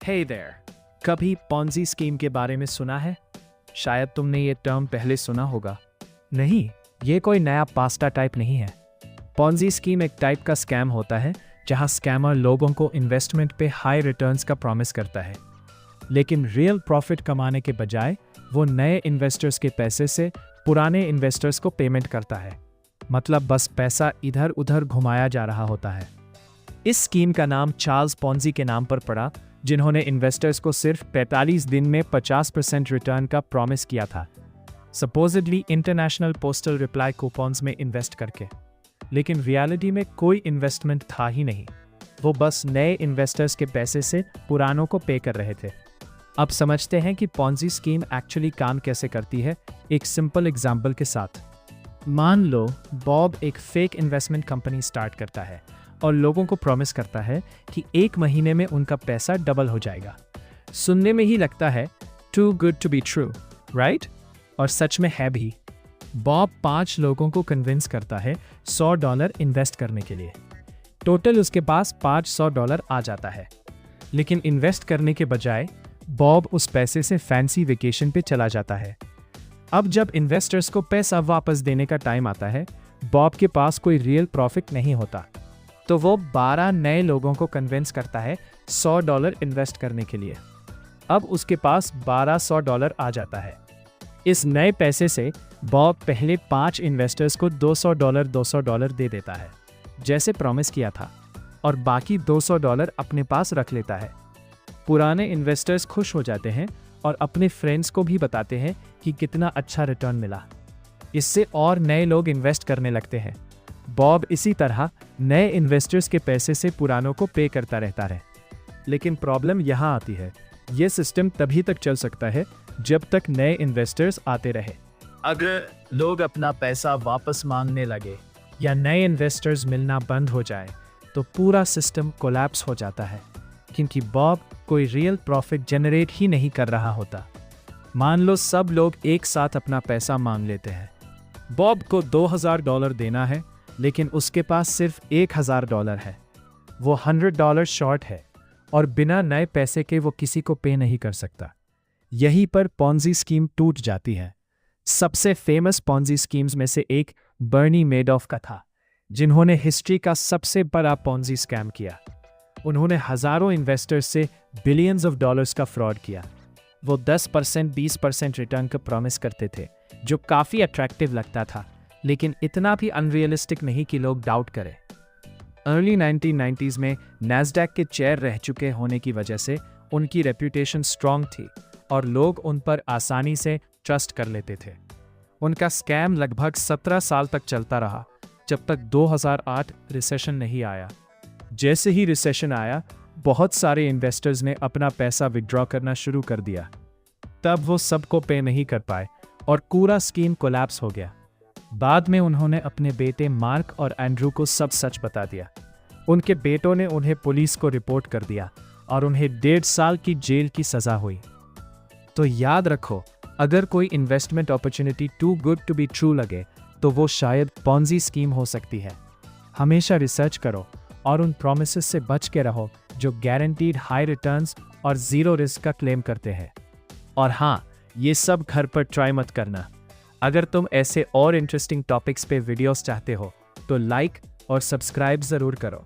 Hey there, कभी Ponzi scheme के बारे में सुना है? शायद तुमने ये टर्म पहले सुना होगा। नहीं, ये कोई नया पास्ता टाइप नहीं है। पॉन्जी स्कीम एक टाइप का स्कैम होता है जहां स्कैमर लोगों को इन्वेस्टमेंट पे हाई रिटर्न्स का प्रॉमिस करता है, लेकिन रियल प्रॉफिट कमाने के बजाय वो नए इन्वेस्टर्स के पैसे से पुराने इन्वेस्टर्स को पेमेंट करता है। मतलब बस पैसा इधर उधर घुमाया जा रहा होता है। इस स्कीम का नाम चार्ल्स पॉन्जी के नाम पर पड़ा, जिन्होंने इन्वेस्टर्स को सिर्फ 45 दिन में 50% रिटर्न का प्रॉमिस किया था, supposedly international postal reply coupons में इन्वेस्ट करके। लेकिन रियलिटी में कोई इन्वेस्टमेंट था ही नहीं। वो बस नए इन्वेस्टर्स के पैसे से पुरानों को पे कर रहे थे। अब समझते हैं कि पॉन्जी स्कीम एक्चुअली काम कैसे करती है, एक सिंपल एग्जाम्पल के साथ। मान लो बॉब एक फेक इन्वेस्टमेंट कंपनी स्टार्ट करता है और लोगों को प्रॉमिस करता है कि 1 महीने में उनका पैसा डबल हो जाएगा। सुनने में ही लगता है too good to be true, right? और सच में है भी। बॉब 5 लोगों को कन्विंस करता है $100 इन्वेस्ट करने के लिए। टोटल उसके पास $500 आ जाता है। लेकिन इन्वेस्ट करने के बजाय बॉब उस पैसे से फैंसी वेकेशन पे चला जाता है। अब जब इन्वेस्टर्स को पैसा वापस देने का टाइम आता है, बॉब के पास कोई रियल प्रॉफिट नहीं होता। तो वो 12 नए लोगों को कन्विंस करता है $100 इन्वेस्ट करने के लिए। अब उसके पास $1200 आ जाता है। इस नए पैसे से बॉब पहले 5 इन्वेस्टर्स को $200 दे देता है, जैसे प्रॉमिस किया था, और बाकी $200 अपने पास रख लेता है। पुराने इन्वेस्टर्स खुश हो जाते हैं और अपने फ्रेंड्स को भी बताते हैं कि कितना अच्छा रिटर्न मिला। इससे और नए लोग इन्वेस्ट करने लगते हैं। बॉब इसी तरह नए इन्वेस्टर्स के पैसे से पुरानों को पे करता रहता है। लेकिन प्रॉब्लम यहाँ आती है, ये सिस्टम तभी तक चल सकता है जब तक नए इन्वेस्टर्स आते रहे। अगर लोग अपना पैसा वापस मांगने लगे या नए इन्वेस्टर्स मिलना बंद हो जाए तो पूरा सिस्टम कोलैप्स हो जाता है, क्योंकि बॉब कोई रियल प्रॉफिट जनरेट ही नहीं कर रहा होता। मान लो सब लोग एक साथ अपना पैसा मांग लेते हैं। बॉब को $2000 देना है, लेकिन उसके पास सिर्फ $1000 है। वो $100 शॉर्ट है और बिना नए पैसे के वो किसी को पे नहीं कर सकता। यहीं पर पॉन्जी स्कीम टूट जाती है। सबसे फेमस पॉन्जी स्कीम्स में से एक बर्नी मेडॉफ का था, जिन्होंने हिस्ट्री का सबसे बड़ा पॉन्जी स्कैम किया। उन्होंने हजारों इन्वेस्टर्स से बिलियंस ऑफ डॉलर्स का फ्रॉड किया। वो 10% 20% रिटर्न का प्रॉमिस करते थे, जो काफ़ी अट्रैक्टिव लगता था, लेकिन इतना भी अनरियलिस्टिक नहीं कि लोग डाउट करें। अर्ली 1990s में नैस्डैक के चेयर रह चुके होने की वजह से उनकी रेप्यूटेशन स्ट्रांग थी और लोग उन पर आसानी से ट्रस्ट कर लेते थे। उनका स्कैम लगभग 17 साल तक चलता रहा, जब तक 2008 रिसेशन नहीं आया। जैसे ही रिसेशन आया, बहुत सारे इन्वेस्टर्स ने अपना पैसा विड्रॉ करना शुरू कर दिया। तब वो सबको पे नहीं कर पाए और पूरा स्कीम कोलैप्स हो गया। बाद में उन्होंने अपने बेटे मार्क और एंड्रू को सब सच बता दिया। उनके बेटों ने उन्हें पुलिस को रिपोर्ट कर दिया और उन्हें 1.5 साल की जेल की सजा हुई। तो याद रखो, अगर कोई investment opportunity too good to be true लगे तो वो शायद पॉन्जी स्कीम हो सकती है। हमेशा रिसर्च करो और उन प्रॉमिसेस से बच के रहो जो गारंटीड हाई रिटर्न्स और ज़ीरो रिस्क का क्लेम करते हैं। और हाँ, ये सब घर पर ट्राई मत करना। अगर तुम ऐसे और इंटरेस्टिंग टॉपिक्स पे वीडियोस चाहते हो तो लाइक और सब्सक्राइब ज़रूर करो।